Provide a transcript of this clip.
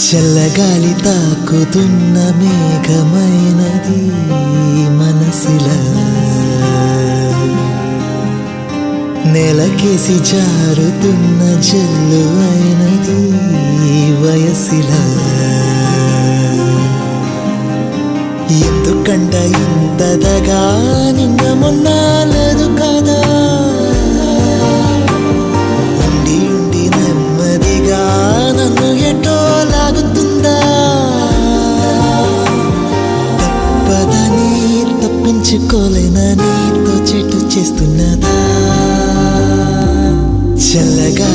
చల్లగాలి తాకుతున్న మేఘమైనది మనసిలా నేలకేసి జారుతున్న జల్లు అయినది వయసిలా ఎందుకంట ఇంతదగా నిన్న మొన్న లేదు కదా ఉండి ఉండి నెమ్మదిగా నన్ను ఎటో లాగుతుందా తప్పదని తప్పించుకోలేనా నీతో చెట్టు చేస్తున్నదా చల్లగా